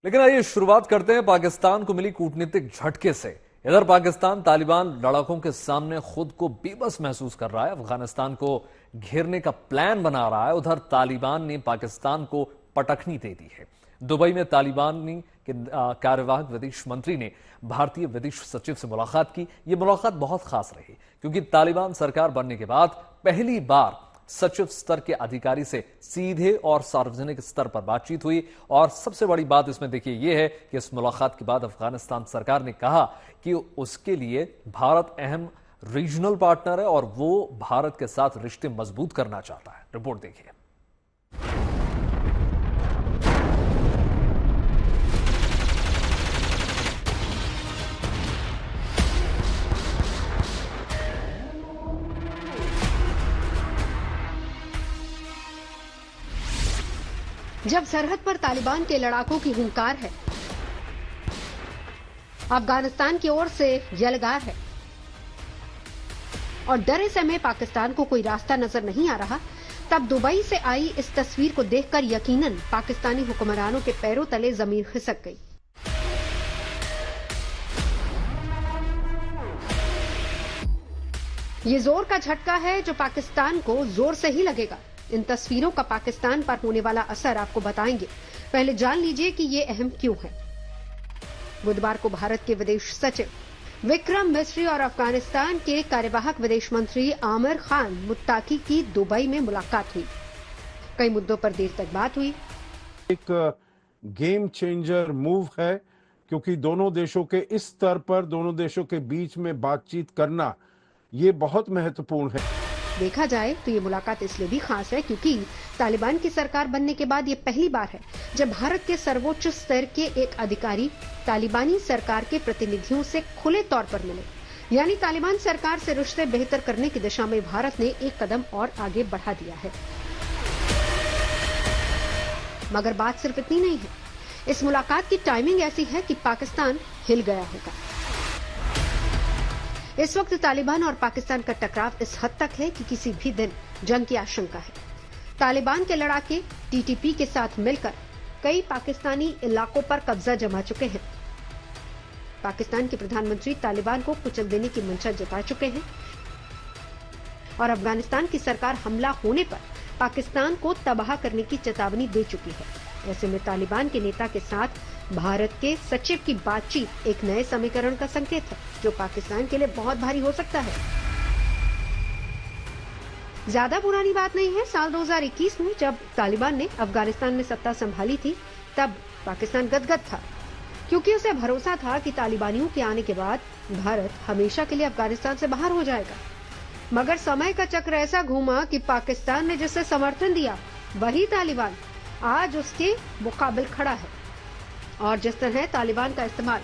लेकिन आइए शुरुआत करते हैं पाकिस्तान को मिली कूटनीतिक झटके से। इधर पाकिस्तान तालिबान लड़ाकों के सामने खुद को बेबस महसूस कर रहा है, अफगानिस्तान को घेरने का प्लान बना रहा है। उधर तालिबान ने पाकिस्तान को पटखनी दे दी है। दुबई में तालिबानी के कार्यवाहक विदेश मंत्री ने भारतीय विदेश सचिव से मुलाकात की। यह मुलाकात बहुत खास रही क्योंकि तालिबान सरकार बनने के बाद पहली बार सचिव स्तर के अधिकारी से सीधे और सार्वजनिक स्तर पर बातचीत हुई। और सबसे बड़ी बात इसमें देखिए यह है कि इस मुलाकात के बाद अफगानिस्तान सरकार ने कहा कि उसके लिए भारत अहम रीजनल पार्टनर है और वो भारत के साथ रिश्ते मजबूत करना चाहता है। रिपोर्ट देखिए। जब सरहद पर तालिबान के लड़ाकों की हुंकार है, अफगानिस्तान की ओर से यलगार है और डरे समय पाकिस्तान को कोई रास्ता नजर नहीं आ रहा, तब दुबई से आई इस तस्वीर को देखकर यकीनन पाकिस्तानी हुक्मरानों के पैरों तले जमीन खिसक गई। ये जोर का झटका है जो पाकिस्तान को जोर से ही लगेगा। इन तस्वीरों का पाकिस्तान पर होने वाला असर आपको बताएंगे। पहले जान लीजिए कि ये अहम क्यों है। बुधवार को भारत के विदेश सचिव विक्रम मिस्री और अफगानिस्तान के कार्यवाहक विदेश मंत्री आमिर खान मुत्ताकी की दुबई में मुलाकात हुई। कई मुद्दों पर देर तक बात हुई। एक गेम चेंजर मूव है क्योंकि दोनों देशों के इस स्तर पर दोनों देशों के बीच में बातचीत करना ये बहुत महत्वपूर्ण है। देखा जाए तो ये मुलाकात इसलिए भी खास है क्योंकि तालिबान की सरकार बनने के बाद ये पहली बार है जब भारत के सर्वोच्च स्तर के एक अधिकारी तालिबानी सरकार के प्रतिनिधियों से खुले तौर पर मिले। यानी तालिबान सरकार से रिश्ते बेहतर करने की दिशा में भारत ने एक कदम और आगे बढ़ा दिया है। मगर बात सिर्फ इतनी नहीं है। इस मुलाकात की टाइमिंग ऐसी है कि पाकिस्तान हिल गया होगा। इस वक्त तालिबान और पाकिस्तान का टकराव इस हद तक है कि किसी भी दिन जंग की आशंका है। तालिबान के लड़ाके टीटीपी के साथ मिलकर कई पाकिस्तानी इलाकों पर कब्जा जमा चुके हैं। पाकिस्तान के प्रधानमंत्री तालिबान को कुचल देने की मंशा जता चुके हैं और अफगानिस्तान की सरकार हमला होने पर पाकिस्तान को तबाह करने की चेतावनी दे चुकी है। ऐसे में तालिबान के नेता के साथ भारत के सचिव की बातचीत एक नए समीकरण का संकेत है जो पाकिस्तान के लिए बहुत भारी हो सकता है। ज्यादा पुरानी बात नहीं है। साल 2021 में जब तालिबान ने अफगानिस्तान में सत्ता संभाली थी तब पाकिस्तान गदगद था क्योंकि उसे भरोसा था कि तालिबानियों के आने के बाद भारत हमेशा के लिए अफगानिस्तान से बाहर हो जाएगा। मगर समय का चक्र ऐसा घूमा कि पाकिस्तान ने जिसे समर्थन दिया वही तालिबान आज उसके मुकाबिल खड़ा है। और जिस तरह तालिबान का इस्तेमाल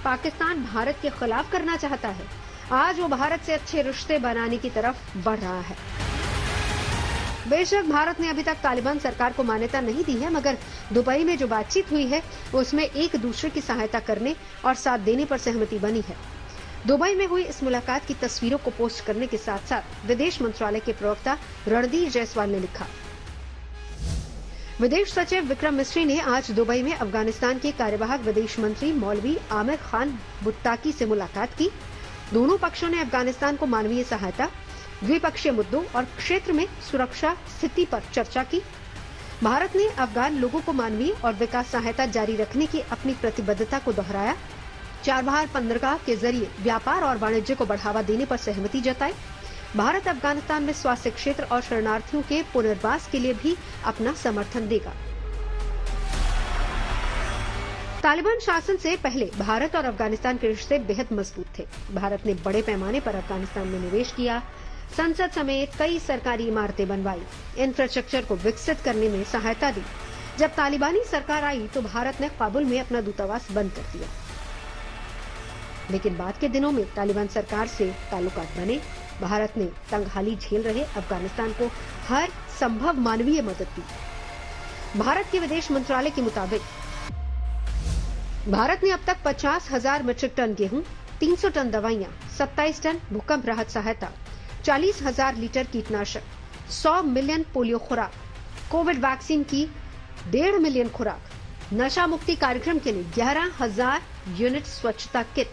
पाकिस्तान भारत के खिलाफ करना चाहता है, आज वो भारत से अच्छे रिश्ते बनाने की तरफ बढ़ रहा है। बेशक भारत ने अभी तक तालिबान सरकार को मान्यता नहीं दी है, मगर दुबई में जो बातचीत हुई है उसमें एक दूसरे की सहायता करने और साथ देने पर सहमति बनी है। दुबई में हुई इस मुलाकात की तस्वीरों को पोस्ट करने के साथ साथ विदेश मंत्रालय के प्रवक्ता रणधीर जायसवाल ने लिखा, विदेश सचिव विक्रम मिस्री ने आज दुबई में अफगानिस्तान के कार्यवाहक विदेश मंत्री मौलवी आमिर खान मुत्ताकी से मुलाकात की। दोनों पक्षों ने अफगानिस्तान को मानवीय सहायता, द्विपक्षीय मुद्दों और क्षेत्र में सुरक्षा स्थिति पर चर्चा की। भारत ने अफगान लोगों को मानवीय और विकास सहायता जारी रखने की अपनी प्रतिबद्धता को दोहराया। चाबहार बंदरगाह के जरिए व्यापार और वाणिज्य को बढ़ावा देने पर सहमति जताई। भारत अफगानिस्तान में स्वास्थ्य क्षेत्र और शरणार्थियों के पुनर्वास के लिए भी अपना समर्थन देगा। तालिबान शासन से पहले भारत और अफगानिस्तान के रिश्ते बेहद मजबूत थे। भारत ने बड़े पैमाने पर अफगानिस्तान में निवेश किया, संसद समेत कई सरकारी इमारतें बनवाई, इंफ्रास्ट्रक्चर को विकसित करने में सहायता दी। जब तालिबानी सरकार आई तो भारत ने काबुल में अपना दूतावास बंद कर दिया। लेकिन बाद के दिनों में तालिबान सरकार से ताल्लुकात बने। भारत ने तंगहाली झेल रहे अफगानिस्तान को हर संभव मानवीय मदद दी। भारत के विदेश मंत्रालय के मुताबिक भारत ने अब तक 50,000 मीट्रिक टन गेहूं, 300 टन दवाइयां, 27 टन भूकंप राहत सहायता, 40,000 लीटर कीटनाशक, 100 मिलियन पोलियो खुराक, कोविड वैक्सीन की 1.5 मिलियन खुराक, नशा मुक्ति कार्यक्रम के लिए 11,000 यूनिट स्वच्छता किट,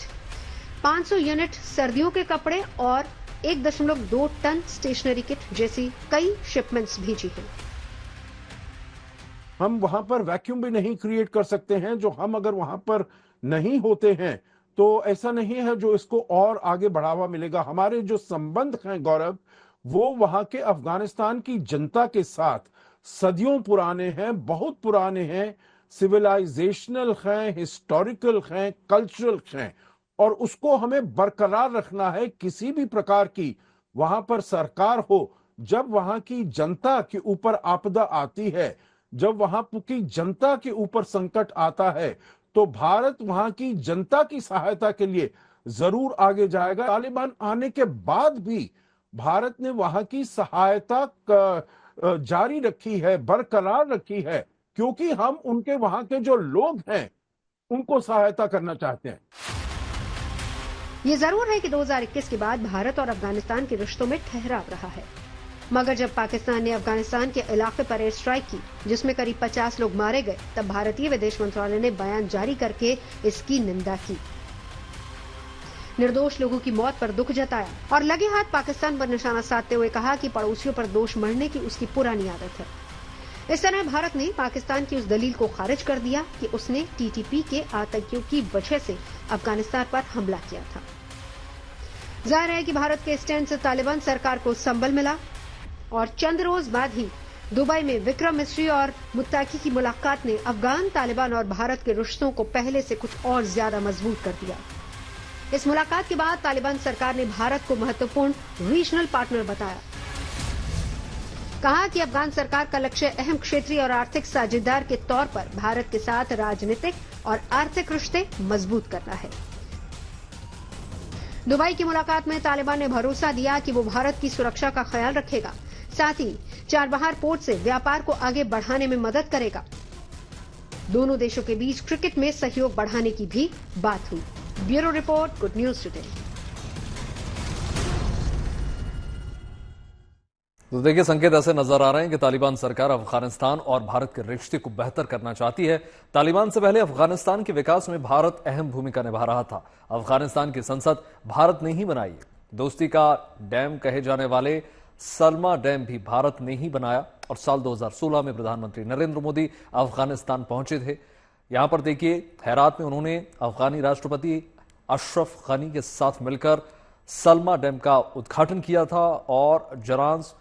500 यूनिट सर्दियों के कपड़े और 1.2 टन स्टेशनरी किट जैसी कई शिपमेंट्स भेजी हैं। हम वहां पर वैक्यूम भी नहीं क्रिएट कर सकते हैं, जो हम अगर वहां पर नहीं होते हैं तो ऐसा नहीं है जो इसको और आगे बढ़ावा मिलेगा। हमारे जो संबंध हैं गौरव, वो वहां के अफगानिस्तान की जनता के साथ सदियों पुराने हैं, बहुत पुराने हैं, सिविलाइजेशनल हैं, हिस्टोरिकल हैं, कल्चरल हैं, और उसको हमें बरकरार रखना है। किसी भी प्रकार की वहां पर सरकार हो, जब वहां की जनता के ऊपर आपदा आती है, जब वहां की जनता के ऊपर संकट आता है, तो भारत वहां की जनता की सहायता के लिए जरूर आगे जाएगा। तालिबान आने के बाद भी भारत ने वहां की सहायता जारी रखी है, बरकरार रखी है, क्योंकि हम उनके वहां के जो लोग हैं उनको सहायता करना चाहते हैं। ये जरूर है कि 2021 के बाद भारत और अफगानिस्तान के रिश्तों में ठहराव रहा है, मगर जब पाकिस्तान ने अफगानिस्तान के इलाके पर एयर स्ट्राइक की जिसमें करीब 50 लोग मारे गए, तब भारतीय विदेश मंत्रालय ने बयान जारी करके इसकी निंदा की, निर्दोष लोगों की मौत पर दुख जताया और लगे हाथ पाकिस्तान पर निशाना साधते हुए कहा कि पड़ोसियों पर दोष मढ़ने की उसकी पुरानी आदत है। इस तरह भारत ने पाकिस्तान की उस दलील को खारिज कर दिया कि उसने टीटीपी के आतंकियों की वजह से अफगानिस्तान पर हमला किया था। जाहिर है कि भारत के स्टैंड से तालिबान सरकार को संबल मिला और चंद रोज बाद ही दुबई में विक्रम मिस्री और मुत्ताकी की मुलाकात ने अफगान, तालिबान और भारत के रिश्तों को पहले से कुछ और ज्यादा मजबूत कर दिया। इस मुलाकात के बाद तालिबान सरकार ने भारत को महत्वपूर्ण रीजनल पार्टनर बताया, कहा कि अफगान सरकार का लक्ष्य अहम क्षेत्रीय और आर्थिक साझेदार के तौर पर भारत के साथ राजनीतिक और आर्थिक रिश्ते मजबूत करना है। दुबई की मुलाकात में तालिबान ने भरोसा दिया कि वो भारत की सुरक्षा का ख्याल रखेगा, साथ ही चाबहार पोर्ट से व्यापार को आगे बढ़ाने में मदद करेगा। दोनों देशों के बीच क्रिकेट में सहयोग बढ़ाने की भी बात हुई। Bureau report, good news today. तो देखिए, संकेत ऐसे नजर आ रहे हैं कि तालिबान सरकार अफगानिस्तान और भारत के रिश्ते को बेहतर करना चाहती है। तालिबान से पहले अफगानिस्तान के विकास में भारत अहम भूमिका निभा रहा था। अफगानिस्तान की संसद भारत ने ही बनाई। दोस्ती का डैम कहे जाने वाले सलमा डैम भी भारत ने ही बनाया और साल 2016 में प्रधानमंत्री नरेंद्र मोदी अफगानिस्तान पहुंचे थे। यहां पर देखिए, हेरात में उन्होंने अफगानी राष्ट्रपति अशरफ गनी के साथ मिलकर सलमा डैम का उद्घाटन किया था और जरांस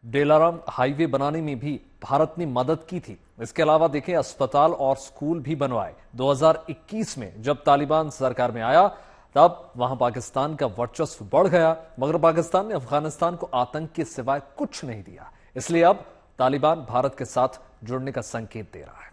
डेलाराम हाईवे बनाने में भी भारत ने मदद की थी। इसके अलावा देखें, अस्पताल और स्कूल भी बनवाए। 2021 में जब तालिबान सरकार में आया तब वहां पाकिस्तान का वर्चस्व बढ़ गया, मगर पाकिस्तान ने अफगानिस्तान को आतंक के सिवाय कुछ नहीं दिया। इसलिए अब तालिबान भारत के साथ जुड़ने का संकेत दे रहा है।